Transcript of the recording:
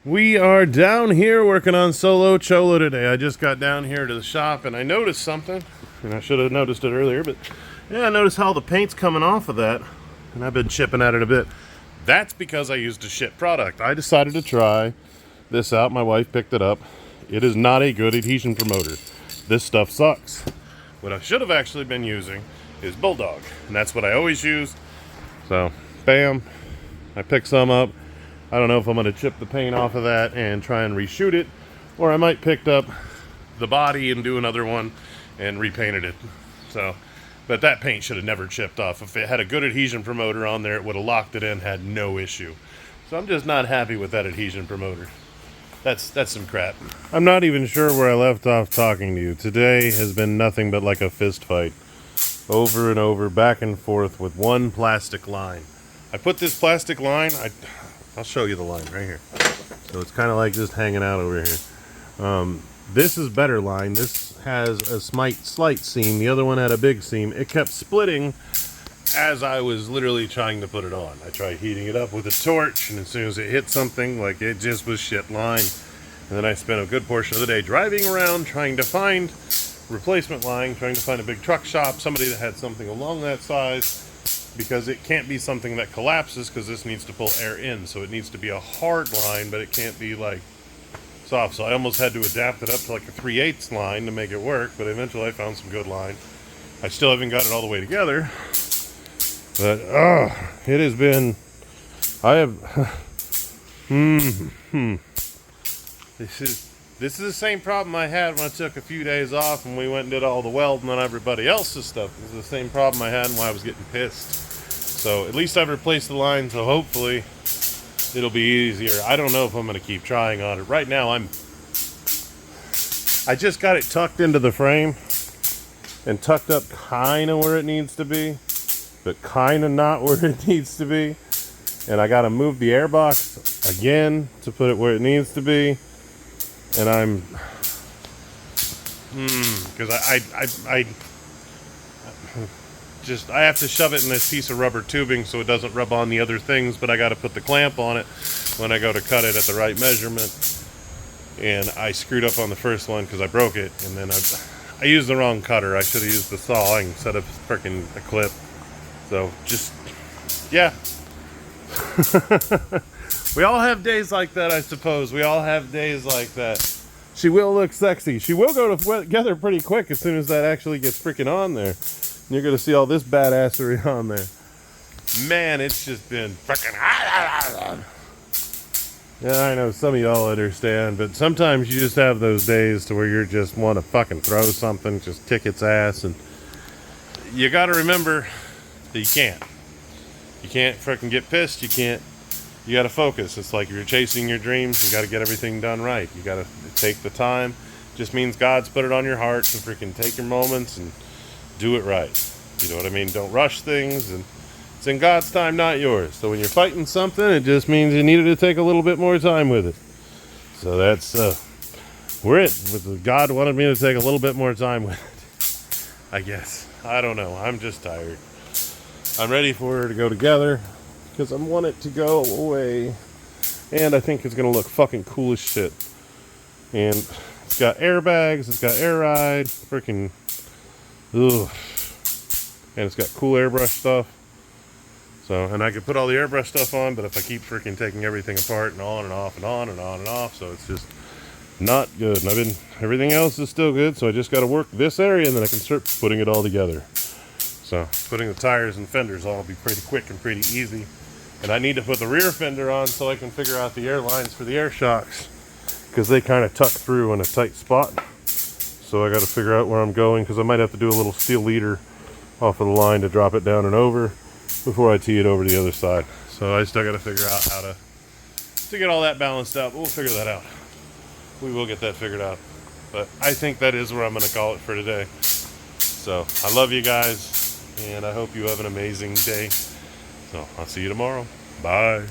We are down here working on Solo Cholo today. I just got down here to the shop and I noticed something, and I should have noticed it earlier, but yeah, I noticed how the paint's coming off of that, and I've been chipping at it a bit. That's because I used a shit product. I decided to try this out. My wife picked it up. It is not a good adhesion promoter. This stuff sucks. What I should have actually been using is Bulldog, and that's what I always use. So, bam, I picked some up. I don't know if I'm going to chip the paint off of that and try and reshoot it, or I might pick up the body and do another one and repainted it. So, but that paint should have never chipped off. If it had a good adhesion promoter on there, it would have locked it in, had no issue. So I'm just not happy with that adhesion promoter. That's some crap. I'm not even sure where I left off talking to you. Today has been nothing but like a fist fight. Over and over, back and forth with one plastic line. I put this plastic line, I'll show you the line right here. So it's kind of like just hanging out over here. This is better line. This has a slight seam. The other one had a big seam. It kept splitting as I was literally trying to put it on. I tried heating it up with a torch, and as soon as it hit something, like it just was shit line. And then I spent a good portion of the day driving around trying to find replacement line, trying to find a big truck shop, somebody that had something along that size, because it can't be something that collapses, because this needs to pull air in, so it needs to be a hard line, but it can't be like soft. So I almost had to adapt it up to like a 3/8 line to make it work, but eventually I found some good line. I still haven't got it all the way together, but it has been, this is the same problem I had when I took a few days off and we went and did all the welding on everybody else's stuff. This is the same problem I had when I was getting pissed. So at least I've replaced the line, so hopefully it'll be easier. I don't know if I'm going to keep trying on it. Right now I just got it tucked into the frame and tucked up kind of where it needs to be, but kind of not where it needs to be. And I got to move the air box again to put it where it needs to be. And I'm, because I have to shove it in this piece of rubber tubing so it doesn't rub on the other things, but I got to put the clamp on it when I go to cut it at the right measurement. And I screwed up on the first one because I broke it, and then I used the wrong cutter. I should have used the saw instead of freaking a clip. So just, yeah. We all have days like that, I suppose. We all have days like that. She will look sexy. She will go together pretty quick as soon as that actually gets freaking on there. And you're going to see all this badassery on there. Man, it's just been freaking... Yeah, I know some of y'all understand, but sometimes you just have those days to where you just want to fucking throw something, just kick its ass, and you got to remember that you can't. You can't freaking get pissed. You got to focus. It's like you're chasing your dreams. You got to get everything done right. You got to take the time. Just means God's put it on your heart to freaking take your moments and do it right. You know what I mean? Don't rush things, and it's in God's time, not yours. So when you're fighting something, it just means you needed to take a little bit more time with it. So that's where God wanted me to take a little bit more time with it, I guess. I don't know. I'm just tired. I'm ready for her to go together, because I want it to go away, and I think it's going to look fucking cool as shit. And it's got airbags, it's got air ride, freaking, ugh. And it's got cool airbrush stuff. So, and I could put all the airbrush stuff on, but if I keep freaking taking everything apart and on and off and on and on and off, so it's just not good. And everything else is still good, so I just got to work this area, and then I can start putting it all together. So, putting the tires and fenders on will be pretty quick and pretty easy. And I need to put the rear fender on so I can figure out the air lines for the air shocks, because they kind of tuck through in a tight spot. So I got to figure out where I'm going, because I might have to do a little steel leader off of the line to drop it down and over before I tee it over to the other side. So I still got to figure out how to get all that balanced out. But we'll figure that out. We will get that figured out. But I think that is where I'm going to call it for today. So I love you guys, and I hope you have an amazing day. So I'll see you tomorrow. Bye.